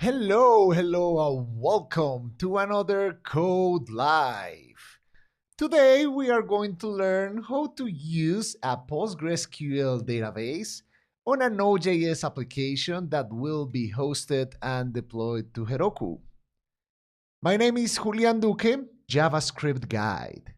Hello, and welcome to another codeLive. Today we are going to learn how to use a PostgreSQL database on a Node.js application that will be hosted and deployed to Heroku. My name is Julian Duque, JavaScript guide.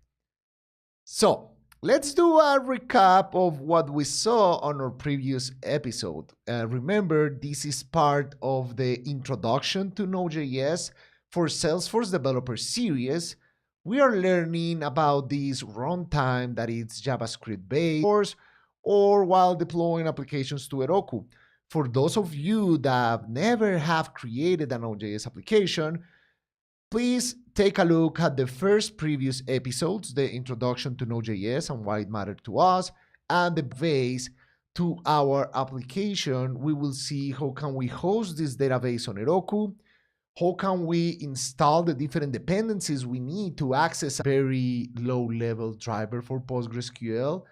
So, let's do a recap of what we saw on our previous episode. Remember, this is part of the Introduction to Node.js for Salesforce Developers series. We are learning about this runtime that is JavaScript based or while deploying applications to Heroku. For those of you that never have created a Node.js application, please take a look at the first previous episodes, the introduction to Node.js and why it mattered to us, and the base to our application. We will see how can we host this database on Heroku, how can we install the different dependencies we need to access a very low-level driver for PostgreSQL.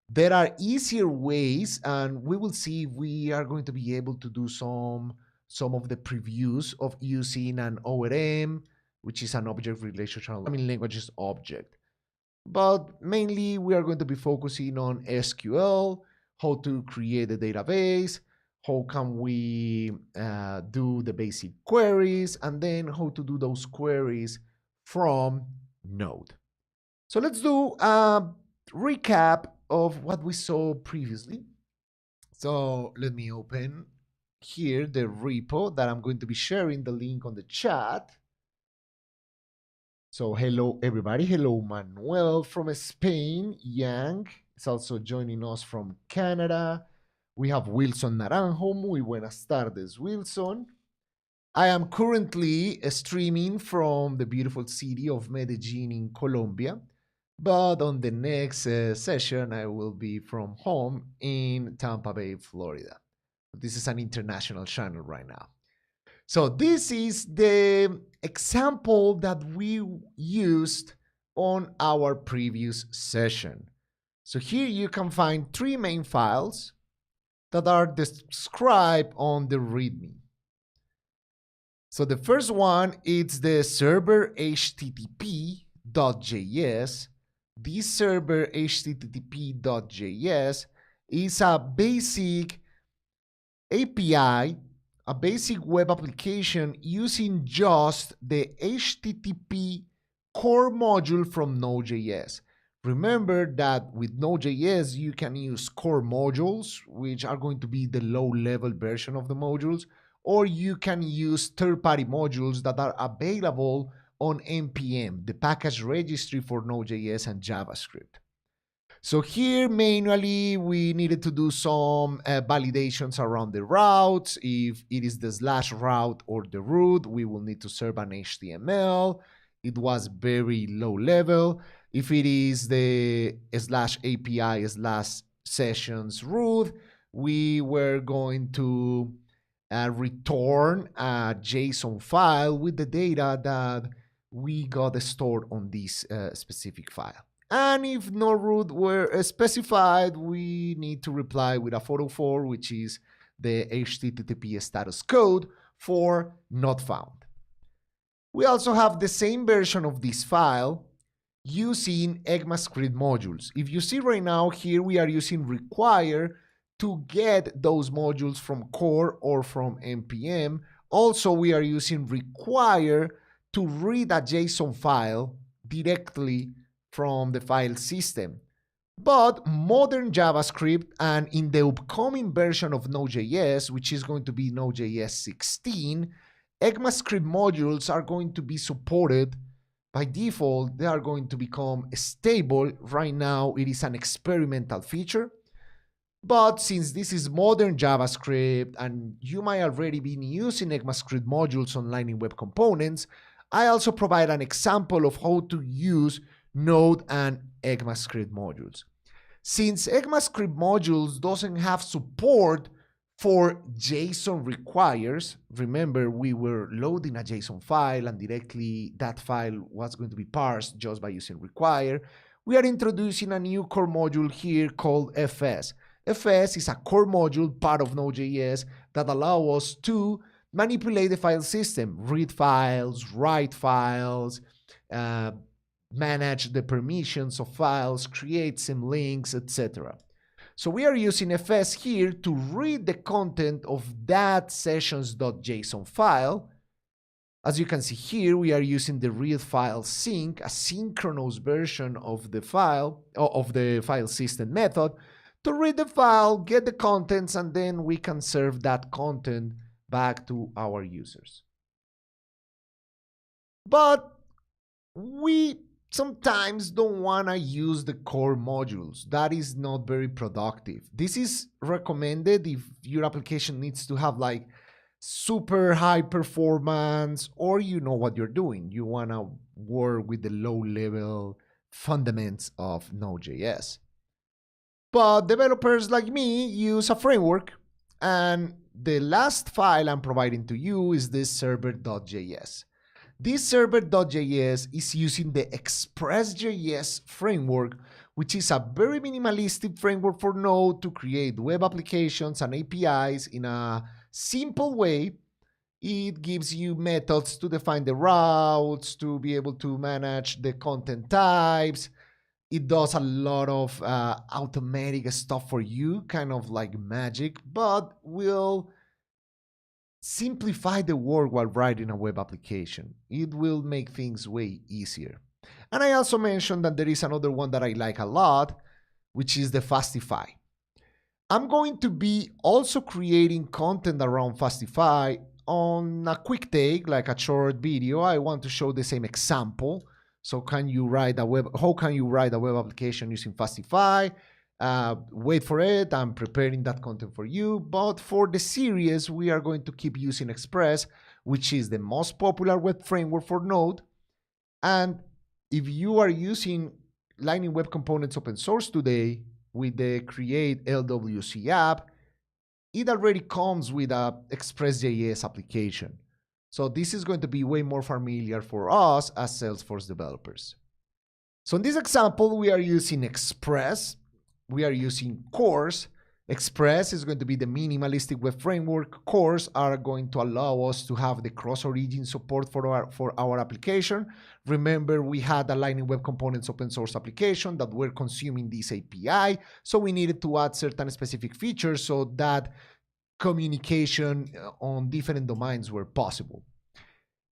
There are easier ways, and we will see if we are going to be able to do some of the previews of using an ORM, which is an object relational programming languages object. But mainly we are going to be focusing on SQL, how to create a database, how can we do the basic queries, and then how to do those queries from Node. So let's do a recap of what we saw previously. So let me open here the repo that I'm going to be sharing the link on the chat. So hello everybody, hello Manuel from Spain, Yang is also joining us from Canada. We have Wilson Naranjo, muy buenas tardes Wilson. I am currently streaming from the beautiful city of Medellin in Colombia, but on the next session I will be from home in Tampa Bay, Florida. This is an international channel right now. So this is the example that we used on our previous session. So here you can find three main files that are described on the README. So the first one is the server http.js. This server http.js is a basic API, a basic web application using just the HTTP core module from Node.js. Remember that with Node.js, you can use core modules, which are going to be the low-level version of the modules, or you can use third-party modules that are available on NPM, the package registry for Node.js and JavaScript. So here manually we needed to do some validations around the routes. If it is the /route or the root, we will need to serve an HTML. It was very low level. If it is the /API/sessions root, we were going to return a JSON file with the data that we got stored on this specific file. And if no root were specified, we need to reply with a 404, which is the HTTP status code for not found. We also have the same version of this file using ECMAScript modules. If you see right now here, we are using require to get those modules from core or from NPM. Also, we are using require to read a JSON file directly from the file system. But modern JavaScript and in the upcoming version of Node.js, which is going to be Node.js 16, ECMAScript modules are going to be supported. By default, they are going to become stable. Right now, it is an experimental feature. But since this is modern JavaScript and you might already be using ECMAScript modules online in web components, I also provide an example of how to use Node and ECMAScript modules. Since ECMAScript modules doesn't have support for JSON requires, remember we were loading a JSON file and directly that file was going to be parsed just by using require, we are introducing a new core module here called FS. FS is a core module part of Node.js that allows us to manipulate the file system, read files, write files, uh, manage the permissions of files, create some links, etc. So we are using fs here to read the content of that sessions.json file. As you can see here, we are using the read file sync, a synchronous version of the file system method, to read the file, get the contents, and then we can serve that content back to our users. But we sometimes don't want to use the core modules. That is not very productive. This is recommended if your application needs to have like super high performance, or you know what you're doing. You want to work with the low-level fundamentals of Node.js. But developers like me use a framework, and the last file I'm providing to you is this server.js. This server.js is using the Express.js framework, which is a very minimalistic framework for Node to create web applications and APIs in a simple way. It gives you methods to define the routes, to be able to manage the content types. It does a lot of automatic stuff for you, kind of like magic, but will simplify the work while writing a web application. It will make things way easier. And I also mentioned that there is another one that I like a lot, which is the Fastify. I'm going to be also creating content around Fastify on a quick take, like a short video. I want to show the same example. So how can you write a web application using Fastify? Wait for it. I'm preparing that content for you. But for the series, we are going to keep using Express, which is the most popular web framework for Node. And if you are using Lightning Web Components open source today with the Create LWC app, it already comes with a Express.js application. So this is going to be way more familiar for us as Salesforce developers. So in this example, we are using Express. We are using cores. Express is going to be the minimalistic web framework. Cores are going to allow us to have the cross-origin support for our application. Remember, we had a Lightning Web Components open source application that were consuming this API. So we needed to add certain specific features so that communication on different domains were possible.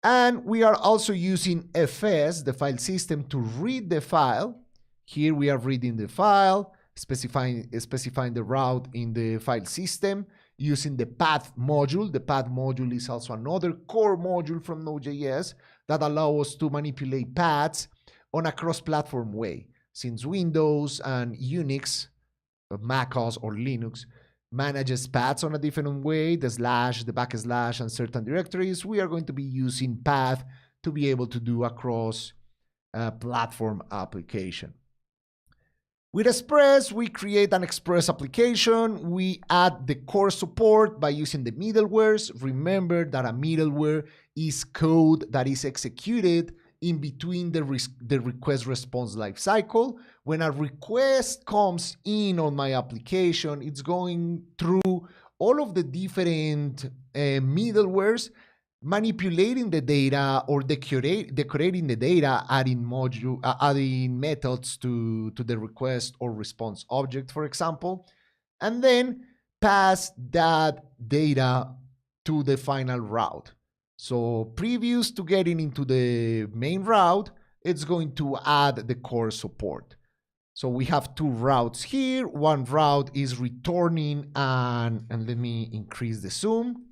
And we are also using fs, the file system, to read the file. Here we are reading the file, specifying the route in the file system using the path module. The path module is also another core module from Node.js that allows us to manipulate paths on a cross-platform way. Since Windows and Unix, macOS or Linux, manages paths on a different way, the slash, the backslash, and certain directories, we are going to be using path to be able to do a cross-platform application. With Express, we create an Express application. We add the core support by using the middlewares. Remember that a middleware is code that is executed in between the request response lifecycle. When a request comes in on my application, it's going through all of the different middlewares, manipulating the data or decorating the data, adding methods to the request or response object, for example, and then pass that data to the final route. So previous to getting into the main route, it's going to add the core support. So we have two routes here. One route is returning, and let me increase the zoom.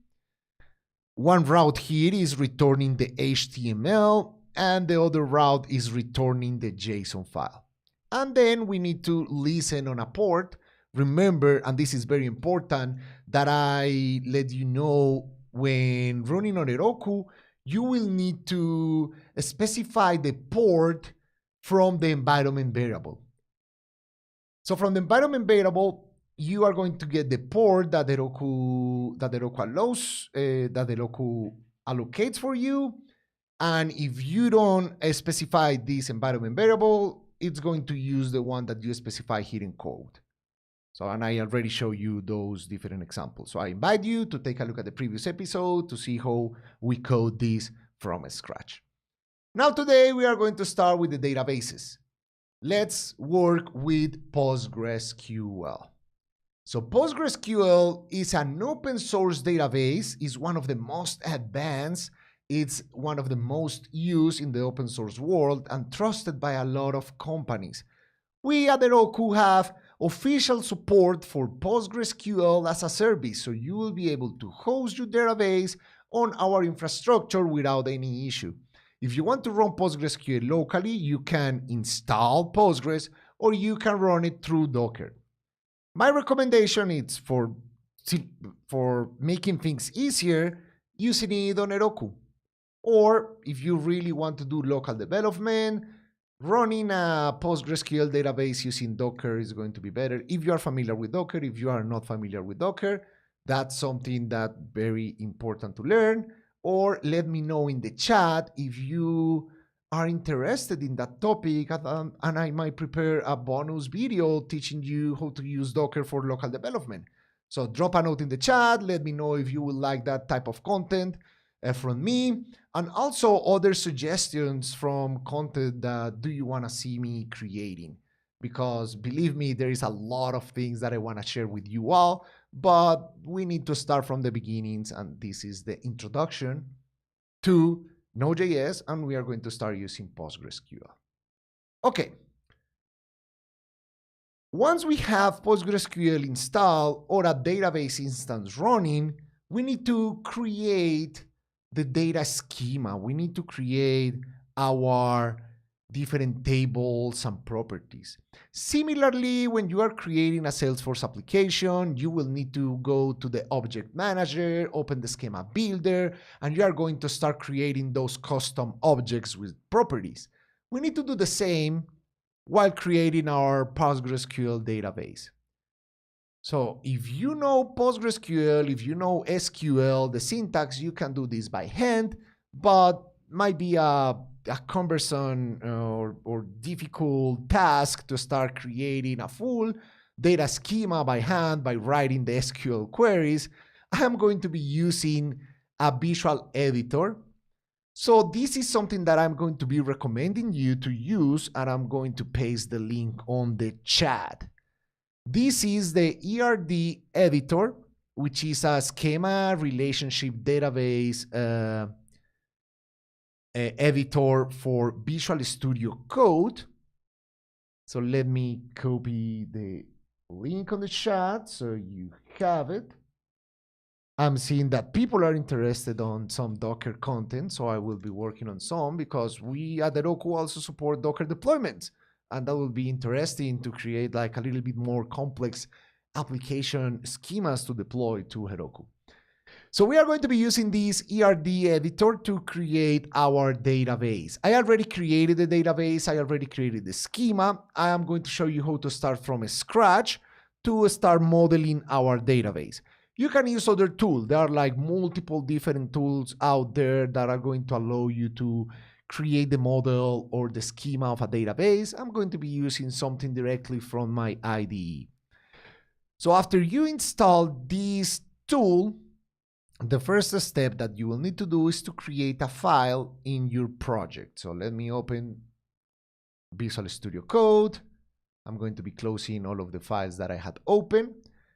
One route here is returning the HTML, and the other route is returning the JSON file. And then we need to listen on a port. Remember, and this is very important, that I let you know when running on Heroku, you will need to specify the port from the environment variable. So from the environment variable, you are going to get the port that Heroku allocates for you. And if you don't specify this environment variable, it's going to use the one that you specify here in code. So, and I already showed you those different examples. So I invite you to take a look at the previous episode to see how we code this from scratch. Now today we are going to start with the databases. Let's work with PostgreSQL. So PostgreSQL is an open source database. It's one of the most advanced. It's one of the most used in the open source world and trusted by a lot of companies. We at Heroku have official support for PostgreSQL as a service, so you will be able to host your database on our infrastructure without any issue. If you want to run PostgreSQL locally, you can install Postgres or you can run it through Docker. My recommendation is for making things easier, using it on Heroku. Or if you really want to do local development, running a PostgreSQL database using Docker is going to be better. If you are familiar with Docker, if you are not familiar with Docker, that's something that's very important to learn. Or let me know in the chat if you are interested in that topic, and I might prepare a bonus video teaching you how to use Docker for local development. So drop a note in the chat. Let me know if you would like that type of content from me, and also other suggestions from content that do you want to see me creating, because believe me, there is a lot of things that I want to share with you all, but we need to start from the beginnings, and this is the introduction to Node.js, and we are going to start using PostgreSQL. Okay. Once we have PostgreSQL installed or a database instance running, we need to create the data schema. We need to create our different tables and properties. Similarly, when you are creating a Salesforce application, you will need to go to the object manager, open the schema builder, and you are going to start creating those custom objects with properties. We need to do the same while creating our PostgreSQL database. So if you know PostgreSQL, if you know SQL, the syntax, you can do this by hand, but might be a cumbersome or difficult task to start creating a full data schema by hand by writing the SQL queries. I'm going to be using a visual editor. So this is something that I'm going to be recommending you to use, and I'm going to paste the link on the chat. This is the Erd Editor, which is a schema relationship database editor for Visual Studio Code. So let me copy the link on the chat so you have it. I'm seeing that people are interested on some Docker content, so I will be working on some, because we at Heroku also support Docker deployments. And that will be interesting to create like a little bit more complex application schemas to deploy to Heroku. So we are going to be using this Erd Editor to create our database. I already created the database. I already created the schema. I am going to show you how to start from scratch to start modeling our database. You can use other tools. There are like multiple different tools out there that are going to allow you to create the model or the schema of a database. I'm going to be using something directly from my IDE. So after you install this tool, the first step that you will need to do is to create a file in your project. So let me open Visual Studio Code. I'm going to be closing all of the files that I had open.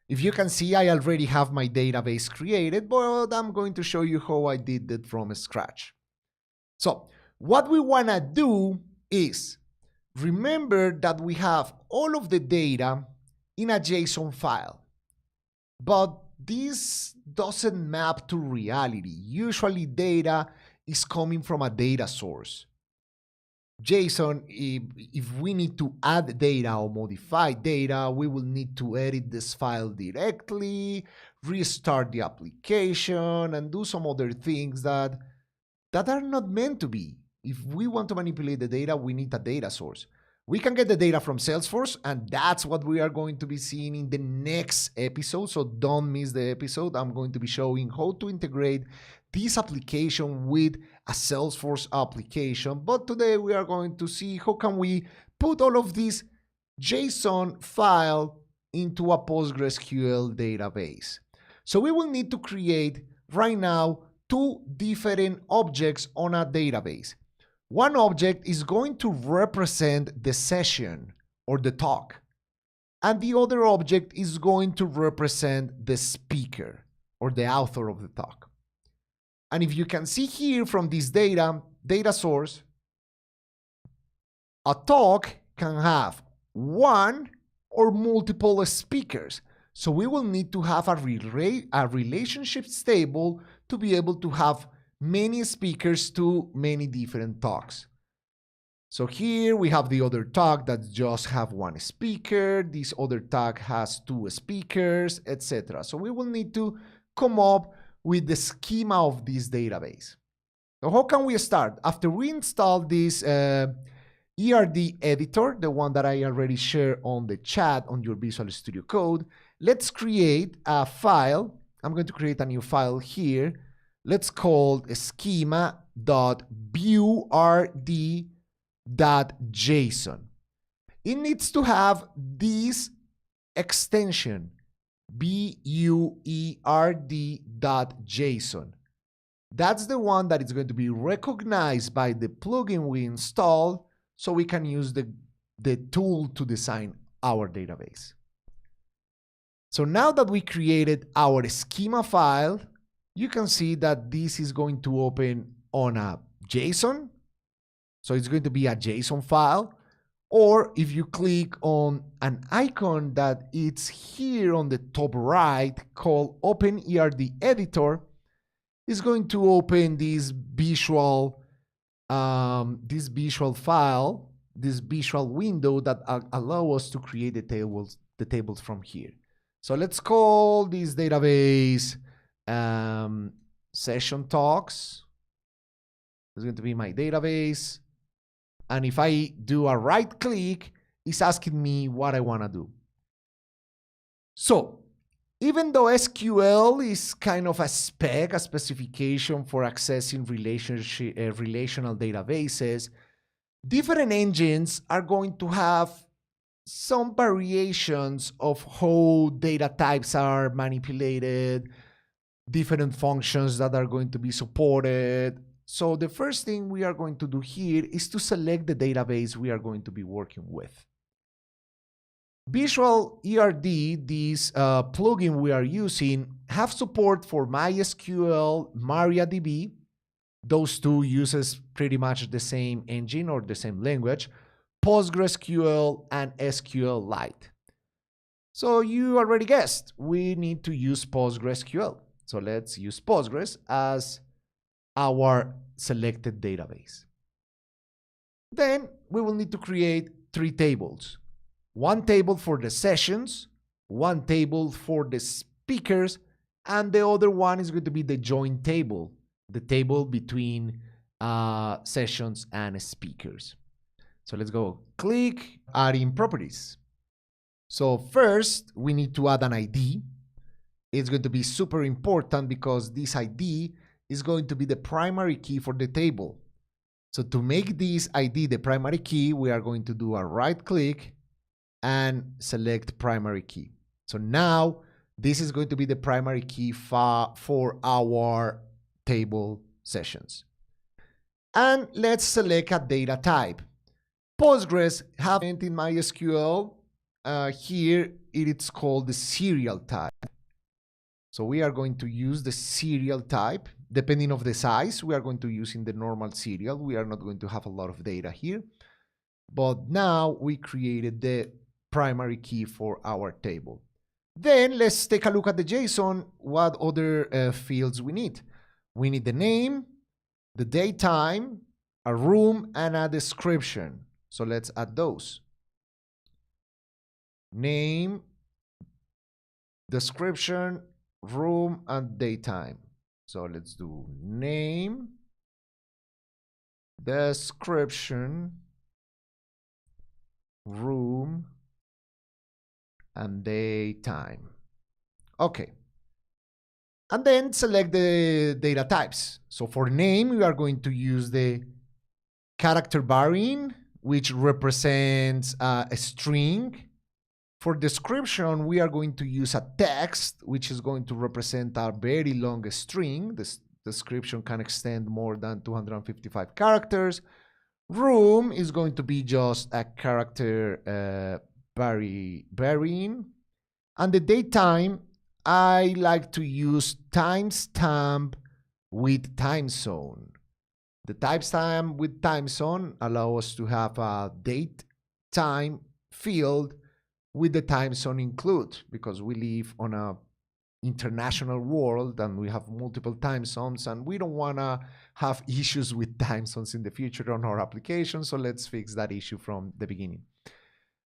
If you can see, I already have my database created, but I'm going to show you how I did it from scratch. So what we want to do is remember that we have all of the data in a JSON file, but this doesn't map to reality. Usually data is coming from a data source. JSON, if we need to add data or modify data, we will need to edit this file directly, restart the application, and do some other things that are not meant to be. If we want to manipulate the data, we need a data source. We can get the data from Salesforce, and that's what we are going to be seeing in the next episode, so don't miss the episode. I'm going to be showing how to integrate this application with a Salesforce application, but today we are going to see how can we put all of this JSON file into a PostgreSQL database. So we will need to create right now two different objects on a database. One object is going to represent the session or the talk, and the other object is going to represent the speaker or the author of the talk. And if you can see here from this data source, a talk can have one or multiple speakers. So we will need to have a relationships table to be able to have many speakers to many different talks. So here we have the other talk that just have one speaker. This other talk has two speakers, etc. So we will need to come up with the schema of this database. So how can we start? After we install this Erd Editor, the one that I already shared on the chat on your Visual Studio Code, let's create a file. I'm going to create a new file here. Let's call schema.buerd.json. It needs to have this extension, buerd.json. That's the one that is going to be recognized by the plugin we installed, so we can use the tool to design our database. So now that we created our schema file, you can see that this is going to open on a JSON. So it's going to be a JSON file. Or if you click on an icon that it's here on the top right called Open Erd Editor, it's going to open this visual file, this visual window that allow us to create the tables from here. So let's call this database session talks. It's going to be my database. And if I do a right click, it's asking me what I want to do. So even though SQL is kind of a specification for accessing relational databases, different engines are going to have some variations of how data types are manipulated, different functions that are going to be supported. So the first thing we are going to do here is to select the database we are going to be working with. Visual ERD, this plugin we are using, have support for MySQL, MariaDB. Those two uses pretty much the same engine or the same language, PostgreSQL and SQLite. So you already guessed, we need to use PostgreSQL. So let's use Postgres as our selected database. Then we will need to create three tables. One table for the sessions, one table for the speakers, and the other one is going to be the join table, the table between sessions and speakers. So let's go click adding properties. So first we need to add an ID. It's going to be super important because this ID is going to be the primary key for the table. So to make this ID the primary key, we are going to do a right click and select primary key. So now this is going to be the primary key for our table sessions. And let's select a data type. Postgres have in MySQL, here it's called the serial type. So we are going to use the serial type. Depending on the size, we are going to use in the normal serial. We are not going to have a lot of data here. But now we created the primary key for our table. Then let's take a look at the JSON, what other fields we need. We need the name, the date time, a room, and a description. So let's add those. Name, description, room, and date time. So let's do name, description, room, and date time. Okay. And then select the data types. So for name, we are going to use the character variant, which represents a string. For description, we are going to use a text, which is going to represent a very long string. This description can extend more than 255 characters. Room is going to be just a character varying. And the date time, I like to use timestamp with time zone. The timestamp with time zone allows us to have a date time field with the time zone included, because we live on a international world and we have multiple time zones, and we don't want to have issues with time zones in the future on our application. So let's fix that issue from the beginning.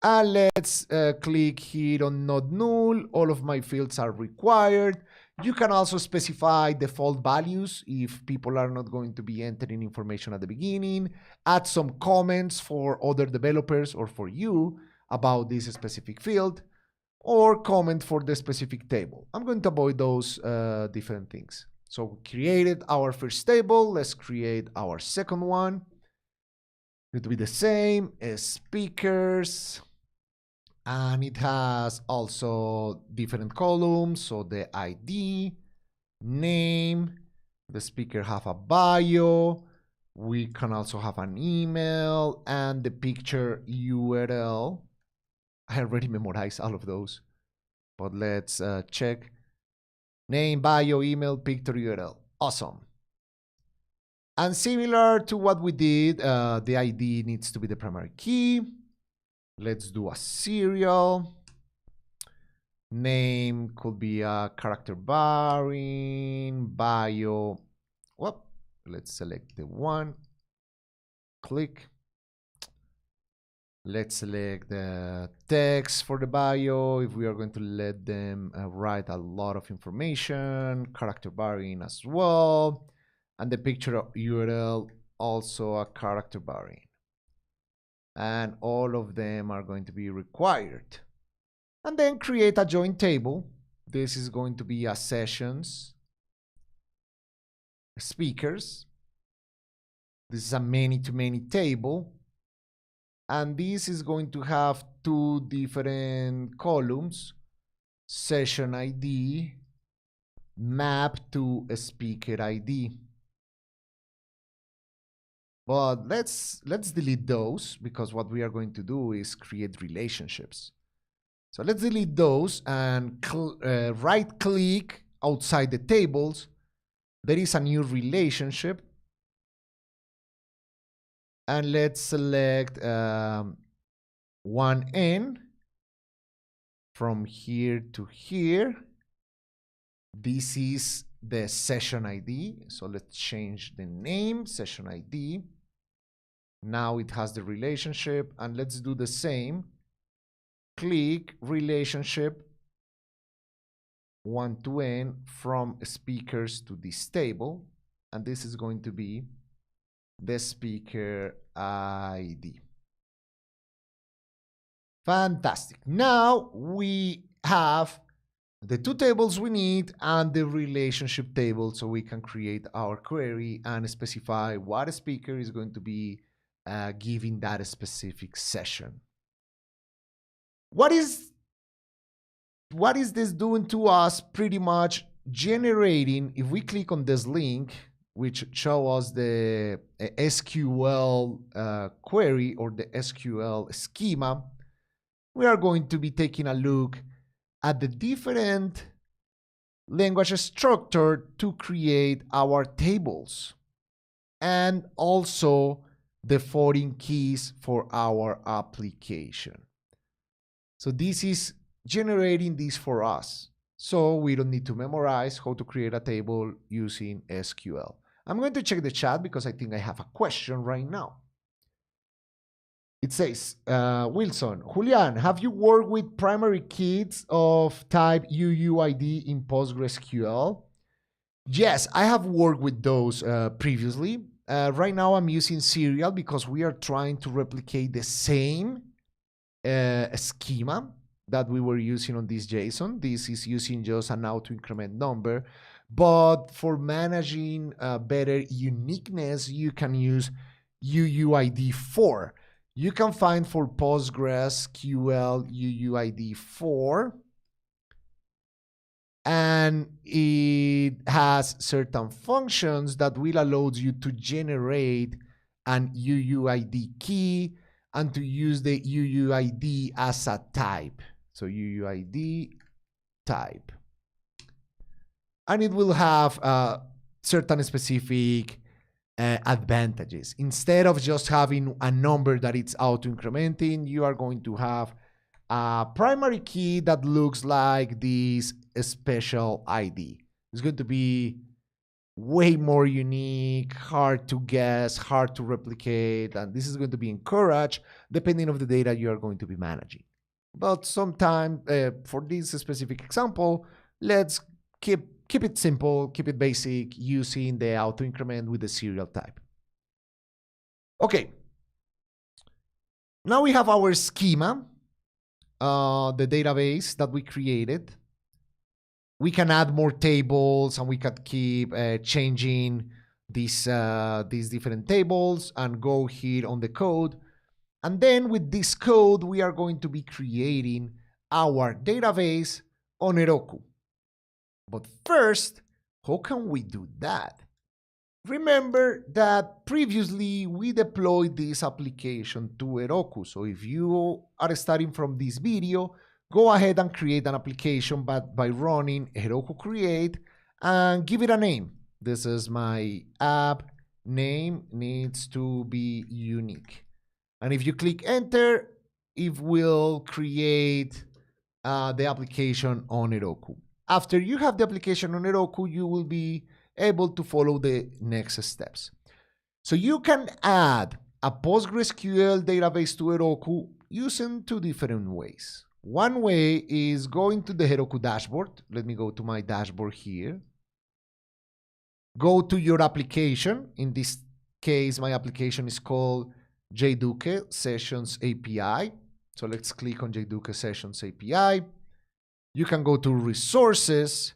And let's click here on not null. All of my fields are required. You can also specify default values if people are not going to be entering information at the beginning. Add some comments for other developers or for you about this specific field, or comment for the specific table. I'm going to avoid those different things. So we created our first table. Let's create our second one. It will be the same as speakers. And it has also different columns. So the ID, name, the speaker have a bio. We can also have an email and the picture URL. I already memorized all of those, but let's check. Name, bio, email, picture, URL. Awesome. And similar to what we did, the ID needs to be the primary key. Let's do a serial. Name could be a character varying, bio. Whoop. Let's select the one. Click. Let's select the text for the bio. If we are going to let them write a lot of information, character varying as well. And the picture URL, also a character varying. And all of them are going to be required. And then create a join table. This is going to be a sessions, speakers. This is a many-to-many table. And this is going to have two different columns, session ID, map to a speaker ID. But let's delete those, because what we are going to do is create relationships. So let's delete those and right click outside the tables. There is a new relationship. And let's select 1N from here to here. This is the session ID. So let's change the name, session ID. Now it has the relationship, and let's do the same. Click relationship 1 to N from speakers to this table. And this is going to be the speaker ID. Fantastic. Now we have the two tables we need and the relationship table, so we can create our query and specify what a speaker is going to be giving that specific session. What is this doing to us? Pretty much generating, if we click on this link, which show us the SQL query or the SQL schema, we are going to be taking a look at the different language structure to create our tables, and also the foreign keys for our application. So this is generating this for us. So we don't need to memorize how to create a table using SQL. I'm going to check the chat because I think I have a question right now. It says, Wilson, Julian, have you worked with primary keys of type UUID in PostgreSQL? Yes, I have worked with those previously. Right now I'm using serial because we are trying to replicate the same schema that we were using on this JSON. This is using just an auto increment number, but for managing better uniqueness, you can use UUID4. you can find for PostgreSQL UUID 4. And it has certain functions that will allow you to generate an UUID key and to use the UUID as a type. So UUID type. And it will have certain specific advantages. Instead of just having a number that it's auto-incrementing, you are going to have a primary key that looks like this special ID. It's going to be way more unique, hard to guess, hard to replicate, and this is going to be encouraged depending on the data you are going to be managing. But sometime for this specific example, let's keep it simple, keep it basic, using the auto increment with the serial type. Okay. Now we have our schema, the database that we created. We can add more tables and we can keep changing these different tables and go here on the code. And then with this code, we are going to be creating our database on Heroku. But first, how can we do that? Remember that previously we deployed this application to Heroku. So if you are starting from this video, go ahead and create an application by running Heroku create and give it a name. This is my app. Name needs to be unique. And if you click enter, it will create the application on Heroku. After you have the application on Heroku, you will be able to follow the next steps. So you can add a PostgreSQL database to Heroku using two different ways. One way is going to the Heroku dashboard. Let me go to my dashboard here. Go to your application. In this case, my application is called JDuke Sessions API. So let's click on JDuke Sessions API. You can go to resources,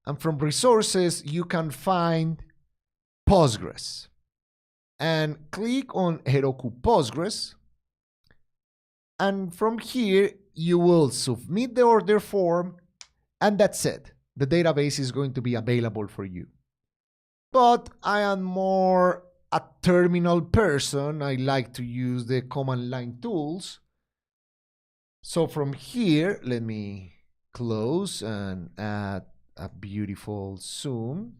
and from resources, you can find Postgres. And click on Heroku Postgres. And from here, you will submit the order form, and that's it. The database is going to be available for you. But I am more a terminal person. I like to use the command line tools. So from here, let me close and add a beautiful zoom.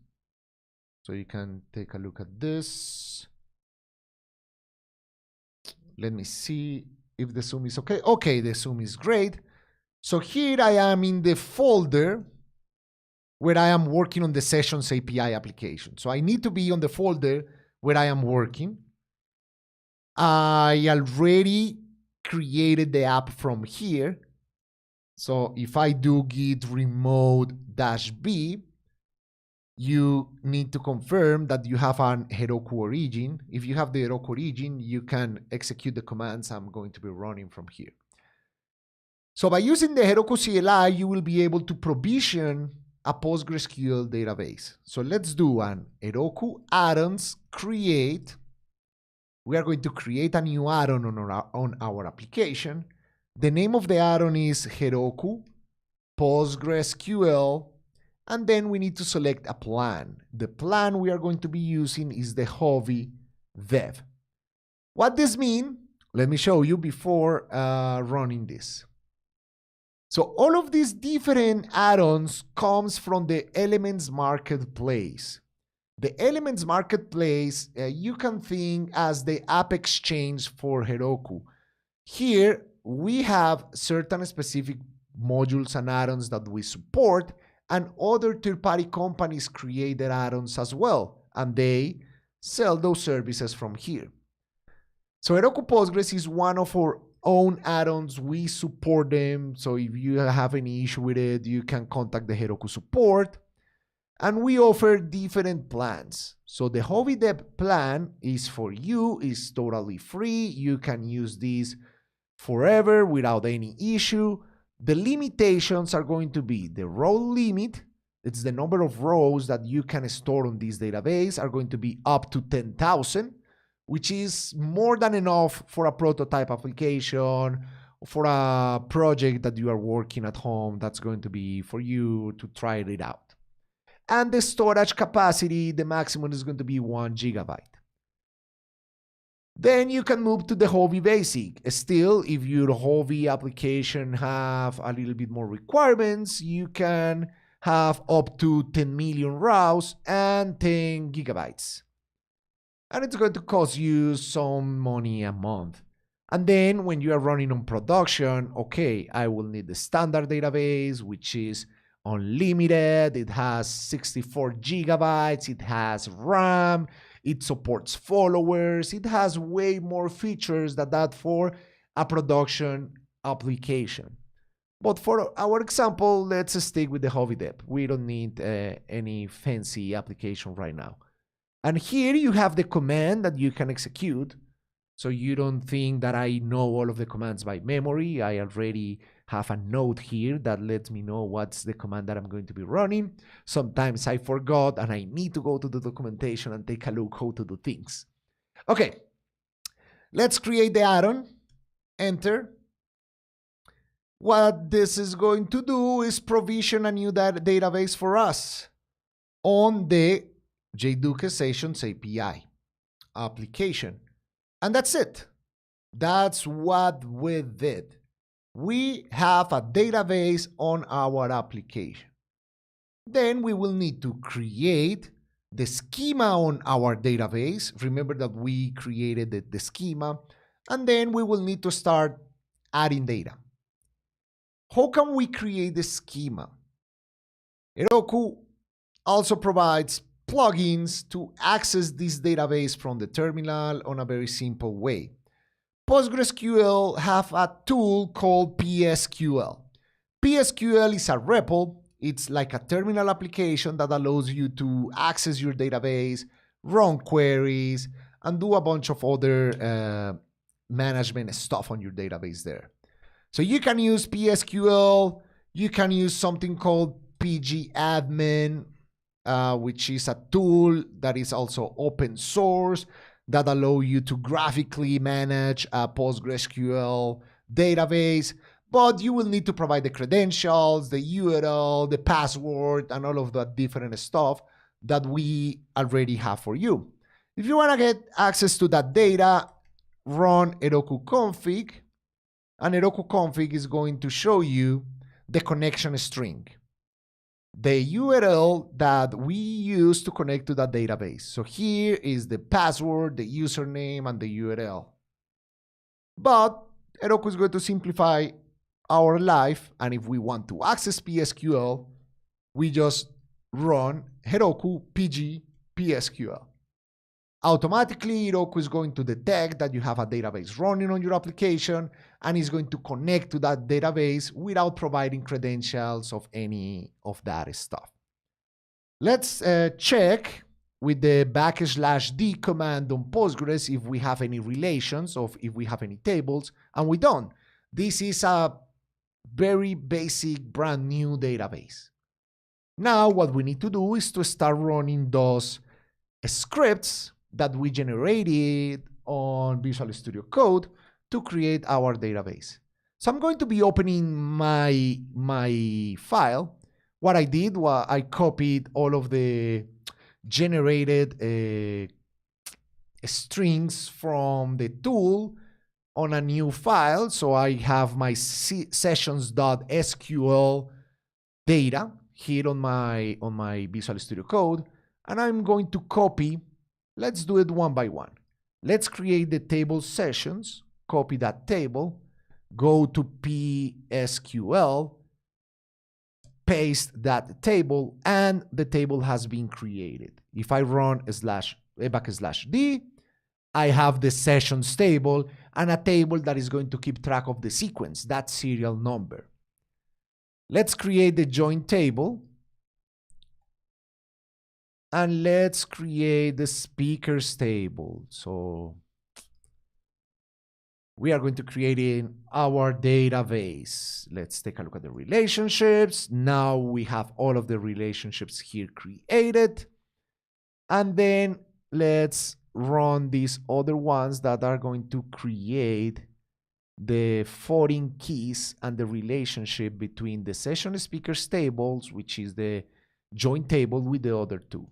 So you can take a look at this. Let me see if the zoom is okay. Okay, the zoom is great. So here I am in the folder where I am working on the Sessions API application. So I need to be on the folder where I am working. I already created the app from here. So if I do git remote -b, you need to confirm that you have an Heroku origin. If you have the Heroku origin, you can execute the commands I'm going to be running from here. So by using the Heroku CLI, you will be able to provision a PostgreSQL database. So let's do an Heroku addons create. We are going to create a new add-on on our application. The name of the add-on is Heroku PostgreSQL, and then we need to select a plan. The plan we are going to be using is the hobby dev. What this means? Let me show you before running this. So all of these different add-ons comes from the Elements Marketplace. The Elements Marketplace, you can think as the app exchange for Heroku. Here, we have certain specific modules and add-ons that we support, and other third-party companies create their add-ons as well, and they sell those services from here. So Heroku Postgres is one of our own add-ons. We support them, so if you have any issue with it, you can contact the Heroku support. And we offer different plans. So the Hobby Dev plan is for you, is totally free. You can use this forever without any issue. The limitations are going to be the row limit. It's the number of rows that you can store on this database are going to be up to 10,000. which is more than enough for a prototype application, for a project that you are working at home. That's going to be for you to try it out. And the storage capacity, the maximum is going to be 1 gigabyte. Then you can move to the hobby basic. Still, if your hobby application have a little bit more requirements, you can have up to 10 million rows and 10 gigabytes. And it's going to cost you some money a month. And then when you are running on production, okay, I will need the standard database, which is unlimited. It has 64 gigabytes. It has RAM. It supports followers. It has way more features than that for a production application. But for our example, let's stick with the hobby dev. We don't need any fancy application right now. And here you have the command that you can execute. So you don't think that I know all of the commands by memory. I already have a note here that lets me know what's the command that I'm going to be running. Sometimes I forgot and I need to go to the documentation and take a look how to do things. Okay, let's create the add-on. Enter. What this is going to do is provision a new database for us on the JDuke Sessions API application. And that's it. That's what we did. We have a database on our application. Then we will need to create the schema on our database. Remember that we created the schema. And then we will need to start adding data. How can we create the schema? Heroku also provides plugins to access this database from the terminal on a very simple way. PostgreSQL have a tool called PSQL. PSQL is a REPL. It's like a terminal application that allows you to access your database, run queries, and do a bunch of other management stuff on your database there. So you can use PSQL. You can use something called pgadmin, which is a tool that is also open source that allow you to graphically manage a PostgreSQL database, but you will need to provide the credentials, the URL, the password, and all of that different stuff that we already have for you. If you want to get access to that data, run Heroku config, and Heroku config is going to show you the connection string, the URL that we use to connect to that database. So here is the password, the username, and the URL. But Heroku is going to simplify our life, and if we want to access PSQL, we just run Heroku pg PSQL. Automatically, Heroku is going to detect that you have a database running on your application and is going to connect to that database without providing credentials of any of that stuff. Let's check with the \d command on Postgres if we have any relations or if we have any tables, and we don't. This is a very basic brand new database. Now what we need to do is to start running those scripts that we generated on Visual Studio Code to create our database. So I'm going to be opening my file. What I did was I copied all of the generated strings from the tool on a new file. So I have my sessions.sql data here on my Visual Studio Code, and I'm going to copy. Let's do it one by one. Let's create the table sessions, copy that table, go to PSQL, paste that table, and the table has been created. If I run /d, I have the sessions table and a table that is going to keep track of the sequence, that serial number. Let's create the join table. And let's create the speakers table. So we are going to create in our database. Let's take a look at the relationships. Now we have all of the relationships here created. And then let's run these other ones that are going to create the foreign keys and the relationship between the session speakers tables, which is the join table, with the other two.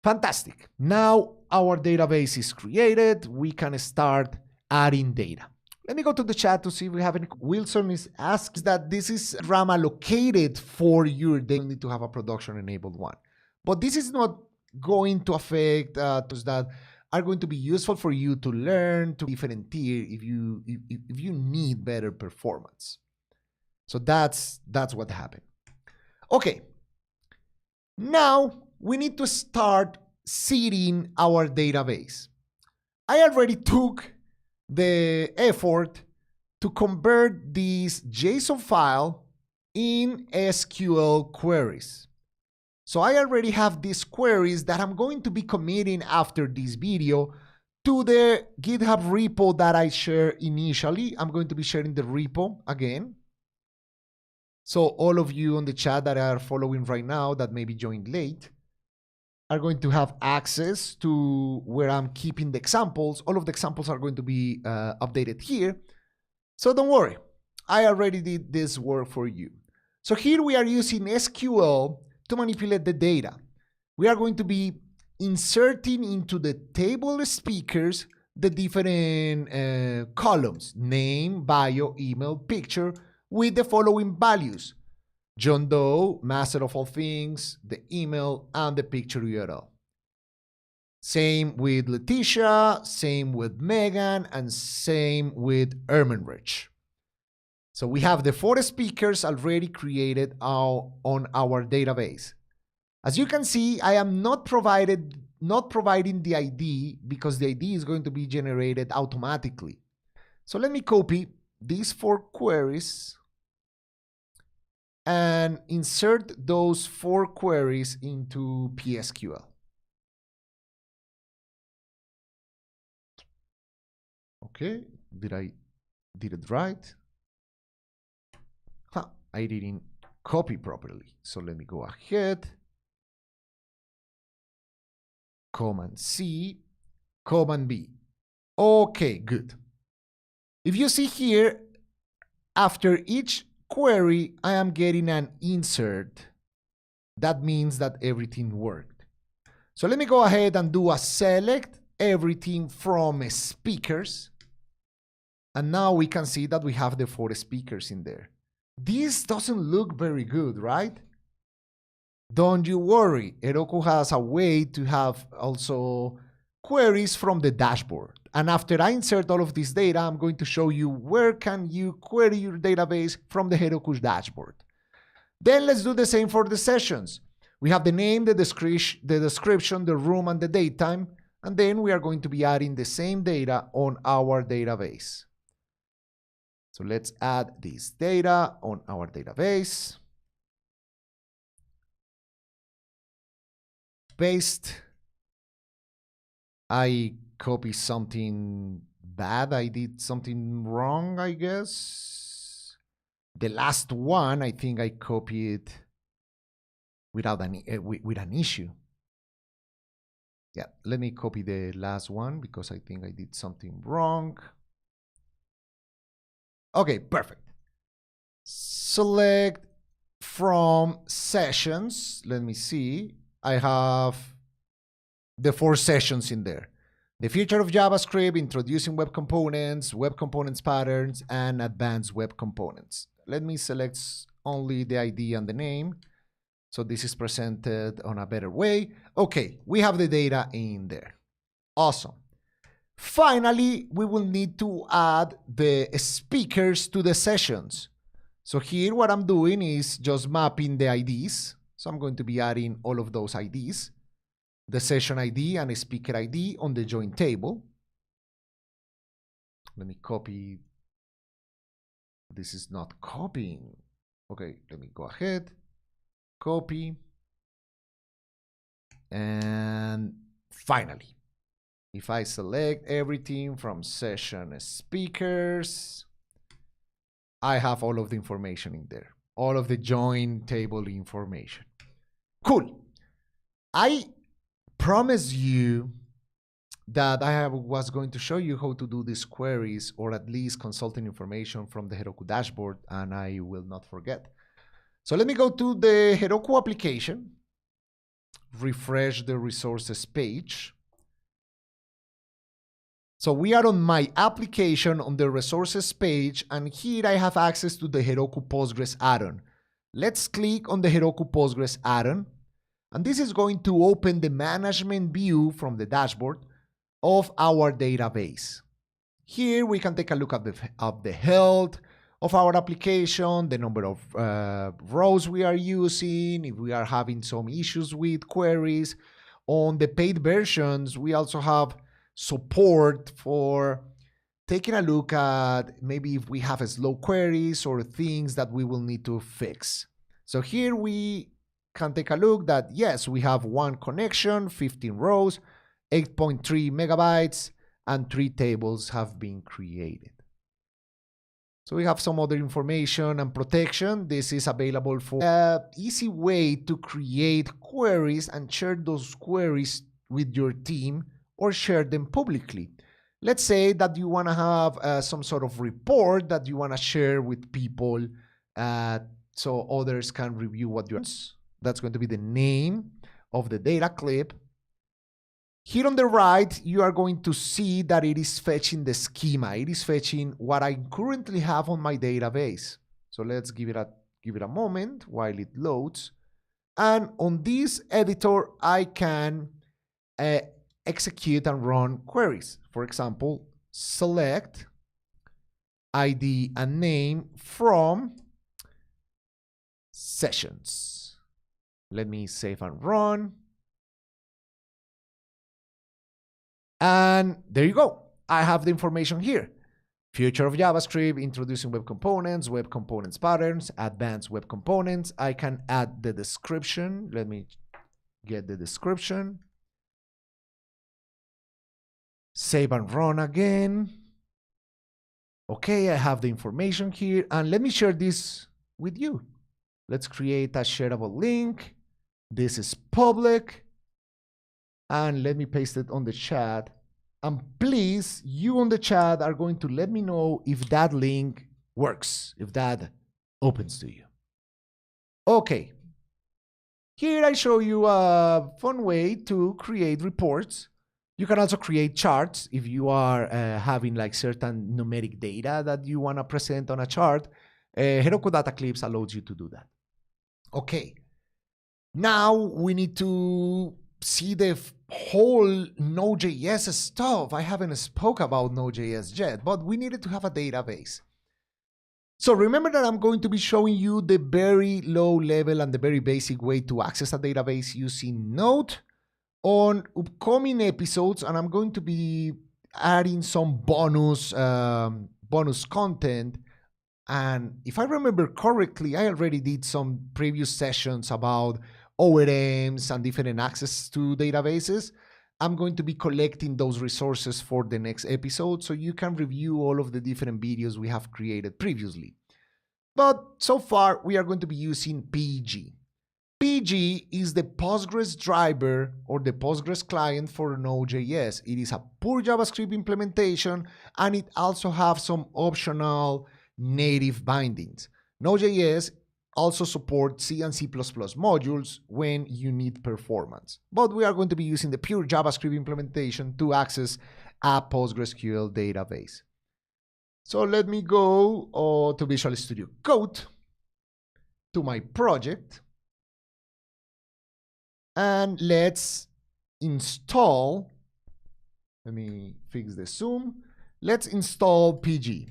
Fantastic. Now our database is created. We can start adding data. Let me go to the chat to see if we have any. Wilson is asks that this is RAM allocated for your data. You need to have a production enabled one. But this is not going to affect those that are going to be useful for you to learn to different tier if you need better performance. So that's what happened. Okay. Now we need to start seeding our database. I already took the effort to convert this JSON file in SQL queries. So I already have these queries that I'm going to be committing after this video to the GitHub repo that I shared initially. I'm going to be sharing the repo again. So all of you on the chat that are following right now that maybe joined late are going to have access to where I'm keeping the examples. All of the examples are going to be updated here. So don't worry, I already did this work for you. So here we are using SQL to manipulate the data. We are going to be inserting into the table speakers the different columns: name, bio, email, picture, with the following values: John Doe, master of all things, the email, and the picture URL. Same with Letitia, same with Megan, and same with Ermenrich. So we have the 4 speakers already created on our database. As you can see, I am not providing the ID because the ID is going to be generated automatically. So let me copy these 4 queries and insert those 4 queries into PSQL. Okay, did it right? Huh, I didn't copy properly. So let me go ahead. Command C, Command B. Okay, good. If you see here, after each query, I am getting an insert. That means that everything worked. So let me go ahead and do a select everything from speakers. And now we can see that we have the 4 speakers in there. This doesn't look very good, right? Don't you worry. Heroku has a way to have also queries from the dashboard. And after I insert all of this data, I'm going to show you where can you query your database from the Heroku dashboard. Then let's do the same for the sessions. We have the name, the description, the room, and the date time. And then we are going to be adding the same data on our database. So let's add this data on our database. Paste. I copy something bad. I did something wrong, I guess. The last one, I think I copied without with an issue. Yeah, let me copy the last one because I think I did something wrong. Okay, perfect. Select from sessions. Let me see. I have the 4 sessions in there. The future of JavaScript, introducing web components patterns, and advanced web components. Let me select only the ID and the name. So this is presented on a better way. Okay, we have the data in there. Awesome. Finally, we will need to add the speakers to the sessions. So here what I'm doing is just mapping the IDs. So I'm going to be adding all of those IDs, the session ID and speaker ID on the join table. Let me copy. This is not copying. Okay, let me go ahead, copy. And finally, if I select everything from session speakers, I have all of the information in there, all of the join table information. Cool. I promise you that was going to show you how to do these queries, or at least consulting information from the Heroku dashboard, and I will not forget. So let me go to the Heroku application, refresh the resources page. So we are on my application on the resources page, and here I have access to the Heroku Postgres add-on. Let's click on the Heroku Postgres add-on, and this is going to open the management view from the dashboard of our database. Here we can take a look at the health of our application, the number of rows we are using, if we are having some issues with queries. On the paid versions, we also have support for taking a look at maybe if we have slow queries or things that we will need to fix. So here we can take a look that yes, we have one connection, 15 rows, 8.3 megabytes, and 3 tables have been created. So we have some other information and protection. This is available for an easy way to create queries and share those queries with your team or share them publicly. Let's say that you want to have some sort of report that you want to share with people so others can review what you're doing. That's going to be the name of the data clip. Here on the right, you are going to see that it is fetching the schema. It is fetching what I currently have on my database. So let's give it a moment while it loads. And on this editor, I can execute and run queries. For example, select ID and name from sessions. Let me save and run. And there you go. I have the information here. Future of JavaScript, introducing web components patterns, advanced web components. I can add the description. Let me get the description. Save and run again. Okay, I have the information here. And let me share this with you. Let's create a shareable link. This is public. And let me paste it on the chat. And please, you on the chat are going to let me know if that link works, if that opens to you. Okay. Here I show you a fun way to create reports. You can also create charts if you are having like certain numeric data that you want to present on a chart. Heroku Data Clips allows you to do that. Okay. Now we need to see the whole Node.js stuff. I haven't spoke about Node.js yet, but we needed to have a database. So remember that I'm going to be showing you the very low level and the very basic way to access a database using Node on upcoming episodes, and I'm going to be adding some bonus content. And if I remember correctly, I already did some previous sessions about ORMs and different access to databases. I'm going to be collecting those resources for the next episode so you can review all of the different videos we have created previously. But so far, we are going to be using PG. PG is the Postgres driver or the Postgres client for Node.js. It is a pure JavaScript implementation, and it also has some optional native bindings. Node.js also supports C and C++ modules when you need performance. But we are going to be using the pure JavaScript implementation to access a PostgreSQL database. So let me go to Visual Studio Code, to my project, and let's install, let me fix the zoom, let's install PG.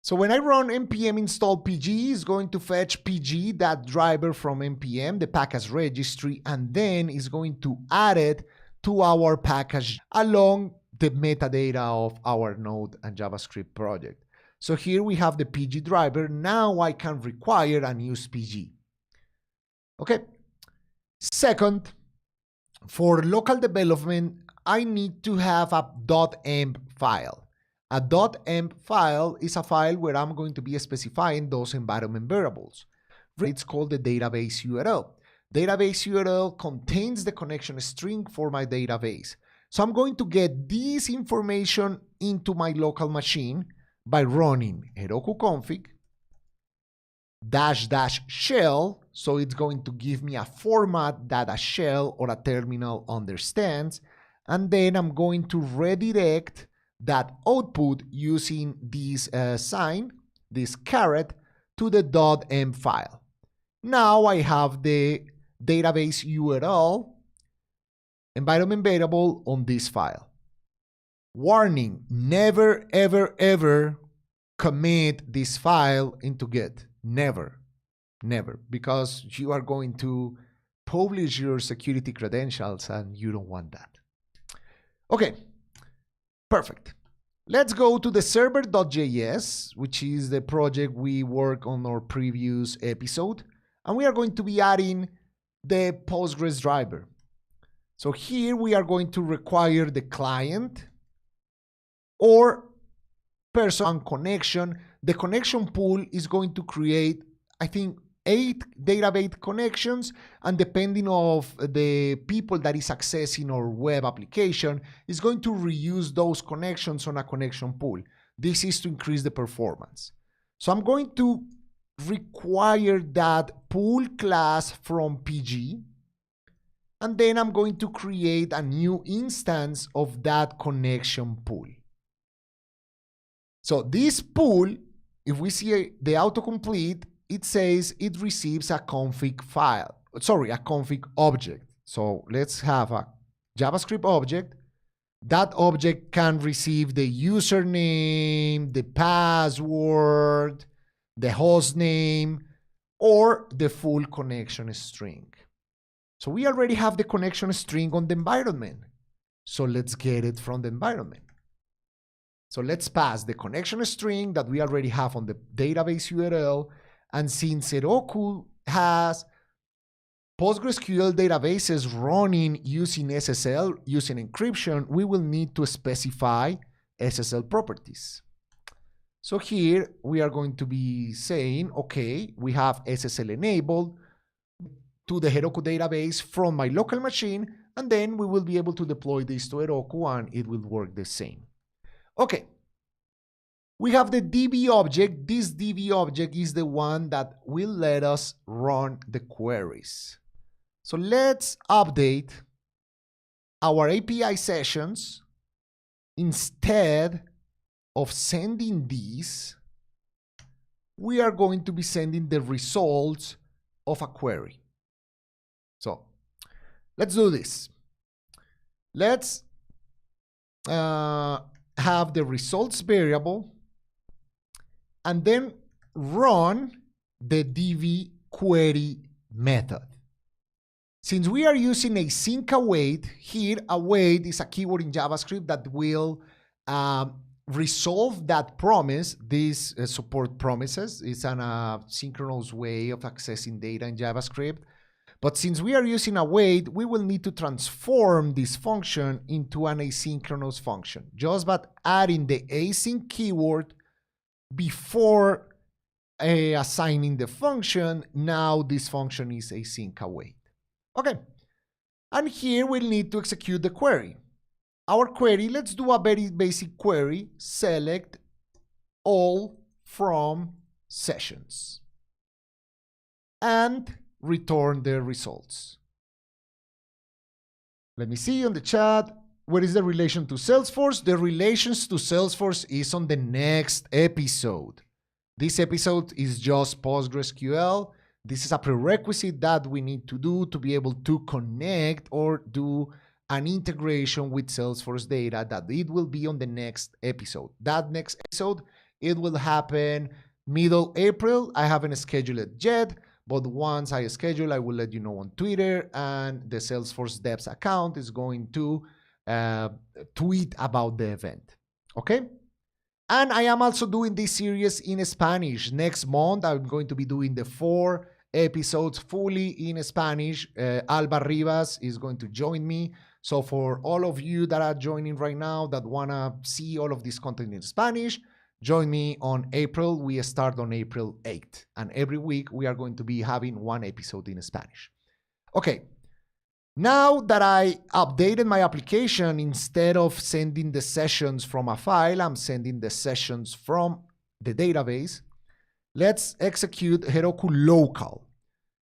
So when I run npm install PG, it's going to fetch PG, that driver from npm, the package registry, and then it's going to add it to our package along the metadata of our Node and JavaScript project. So here we have the PG driver. Now I can require and use PG. Okay. Second, for local development, I need to have a .env file. A .env file is a file where I'm going to be specifying those environment variables. It's called the database URL. database URL contains the connection string for my database. So I'm going to get this information into my local machine by running Heroku config -- shell. So it's going to give me a format that a shell or a terminal understands. And then I'm going to redirect that output using this sign, this caret, to the .m file. Now I have the database URL environment variable on this file. Warning, never, ever, ever commit this file into Git. Never, never, because you are going to publish your security credentials and you don't want that. Okay, perfect. Let's go to the server.js, which is the project we worked on our previous episode. And we are going to be adding the Postgres driver. So here we are going to require the client or person connection. The connection pool is going to create, I think, 8 database connections, and depending of the people that is accessing our web application, is going to reuse those connections on a connection pool. This is to increase the performance. So I'm going to require that pool class from PG, and then I'm going to create a new instance of that connection pool. So this pool, if we see the autocomplete, it says it receives a config file, a config object. So let's have a JavaScript object. That object can receive the username, the password, the host name, or the full connection string. So we already have the connection string on the environment. So let's get it from the environment. So let's pass the connection string that we already have on the database URL. And since Heroku has PostgreSQL databases running using SSL, using encryption, we will need to specify SSL properties. So here we are going to be saying, okay, we have SSL enabled to the Heroku database from my local machine, and then we will be able to deploy this to Heroku and it will work the same. Okay. We have the DB object. This DB object is the one that will let us run the queries. So let's update our API sessions. Instead of sending these, we are going to be sending the results of a query. So let's do this. Let's have the results variable and then run the DB query method. Since we are using async await, here await is a keyword in JavaScript that will resolve that promise. These support promises. It's an synchronous way of accessing data in JavaScript. But since we are using await, we will need to transform this function into an asynchronous function. Just by adding the async keyword before assigning the function, now this function is async await. Okay, and here we'll need to execute the query. Our query, let's do a very basic query, select all from sessions and return the results. Let me see on the chat. What is the relation to Salesforce? The relations to Salesforce is on the next episode. This episode is just PostgreSQL. This is a prerequisite that we need to do to be able to connect or do an integration with Salesforce data, that it will be on the next episode. That next episode, it will happen middle April. I haven't scheduled it yet, but once I schedule, I will let you know on Twitter, and the Salesforce Devs account is going to tweet about the event. Okay? And I am also doing this series in Spanish. Next month, I'm going to be doing the 4 episodes fully in Spanish. Alba Rivas is going to join me. So for all of you that are joining right now that want to see all of this content in Spanish, join me on April. We start on April 8th. And every week, we are going to be having 1 episode in Spanish. Okay, now that I updated my application, instead of sending the sessions from a file, I'm sending the sessions from the database. Let's execute Heroku local.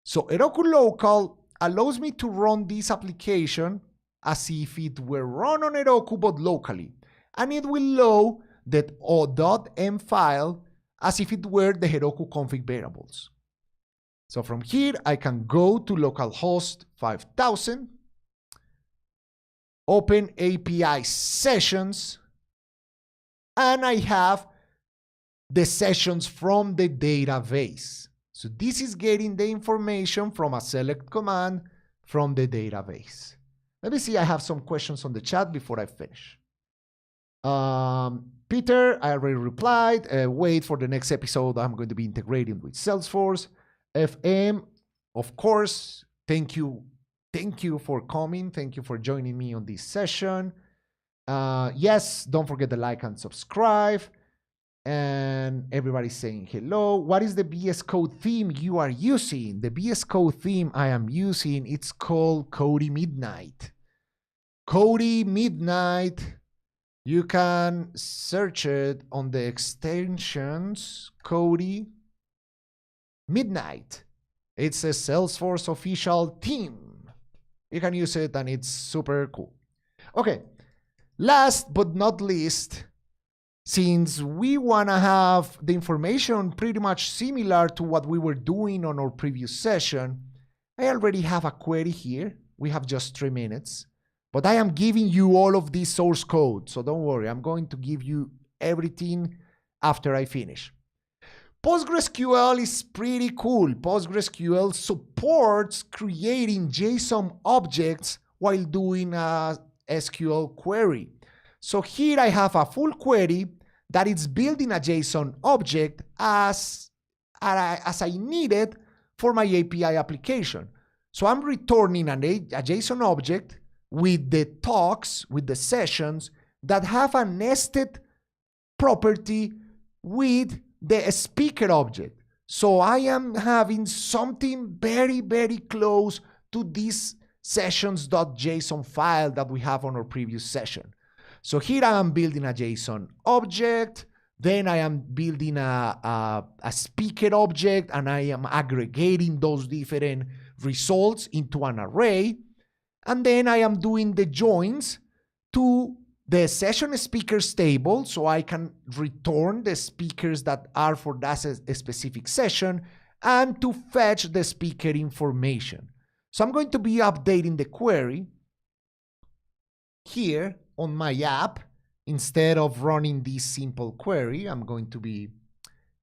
So Heroku local allows me to run this application as if it were run on Heroku but locally. And it will load that .m file as if it were the Heroku config variables. So from here, I can go to localhost 5000, open API sessions, and I have the sessions from the database. So this is getting the information from a select command from the database. Let me see, I have some questions on the chat before I finish. Peter, I already replied. Wait for the next episode. I'm going to be integrating with Salesforce. FM, of course, thank you. Thank you for coming. Thank you for joining me on this session. Yes, don't forget to like and subscribe. And everybody's saying hello. What is the VS Code theme you are using? The VS Code theme I am using, it's called Cody Midnight. Cody Midnight. You can search it on the extensions, Cody Midnight. It's a Salesforce official theme. You can use it and it's super cool. Okay, last but not least, since we want to have the information pretty much similar to what we were doing on our previous session, I already have a query here. We have just 3 minutes, but I am giving you all of this source code. So don't worry, I'm going to give you everything after I finish. PostgreSQL is pretty cool. PostgreSQL supports creating JSON objects while doing a SQL query. So here I have a full query that is building a JSON object as I need it for my API application. So I'm returning a JSON object with the talks, with the sessions that have a nested property with the speaker object. So I am having something very, very close to this sessions.json file that we have on our previous session. So here I am building a JSON object, then I am building a speaker object, and I am aggregating those different results into an array. And then I am doing the joins to the session speakers table, so I can return the speakers that are for that specific session and to fetch the speaker information. So I'm going to be updating the query here on my app. Instead of running this simple query, I'm going to be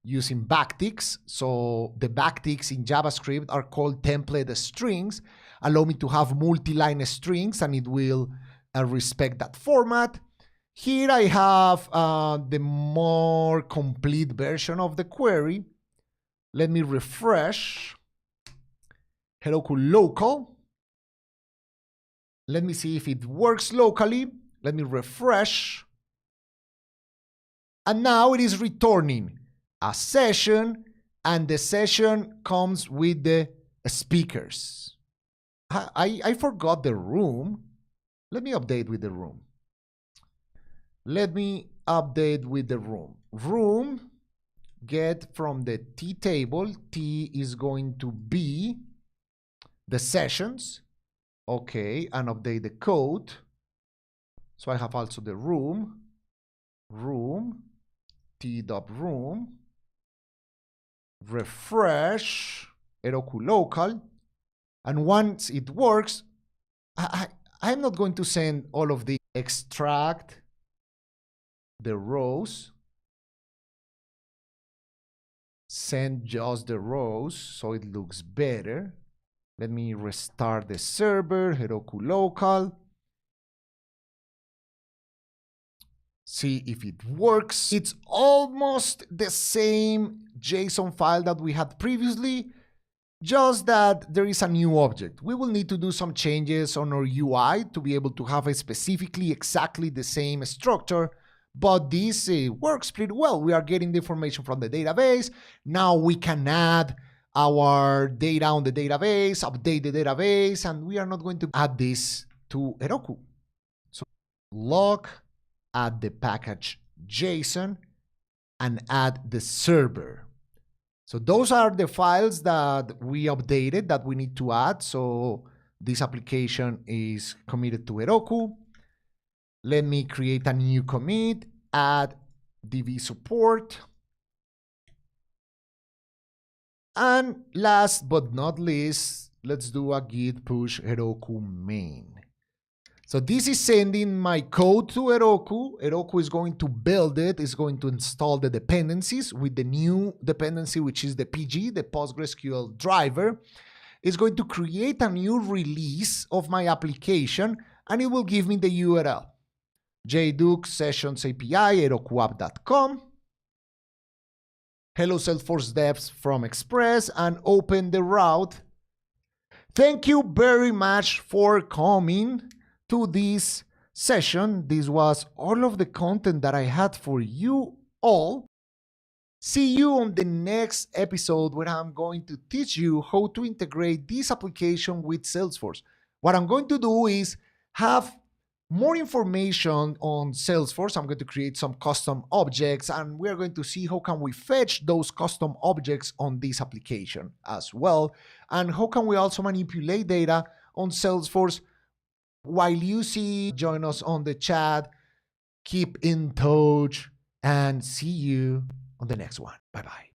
using backticks. So the backticks in JavaScript are called template strings, allow me to have multi-line strings, and it will respect that format. Here I have the more complete version of the query. Let me refresh. Heroku local. Let me see if it works locally. Let me refresh. And now it is returning a session, and the session comes with the speakers. I forgot the room. Let me update with the room. Let me update with the room. Room, get from the T table. T is going to be the sessions. Okay, and update the code. So I have also the room, t.room, refresh, Heroku local. And once it works, I'm not going to send all of the extract the rows, send just the rows so it looks better. Let me restart the server, Heroku local. See if it works. It's almost the same JSON file that we had previously, just that there is a new object. We will need to do some changes on our UI to be able to have specifically exactly the same structure, but this works pretty well. We are getting the information from the database. Now we can add our data on the database, update the database, and we are not going to add this to Heroku. So log, add the package JSON, and add the server. So those are the files that we updated that we need to add. So this application is committed to Heroku. Let me create a new commit, add DB support. And last but not least, let's do a Git Push Heroku main. So this is sending my code to Heroku. Heroku is going to build it. It's going to install the dependencies with the new dependency, which is the PG, the PostgreSQL driver. It's going to create a new release of my application, and it will give me the URL. JDuke Sessions API, herokuapp.com. Hello Salesforce devs from Express, and open the route. Thank you very much for coming to this session. This was all of the content that I had for you all. See you on the next episode where I'm going to teach you how to integrate this application with Salesforce. What I'm going to do is have more information on Salesforce. I'm going to create some custom objects, and we're going to see how can we fetch those custom objects on this application as well, and how can we also manipulate data on Salesforce. While you join us on the chat, keep in touch, and see you on the next one. Bye-bye.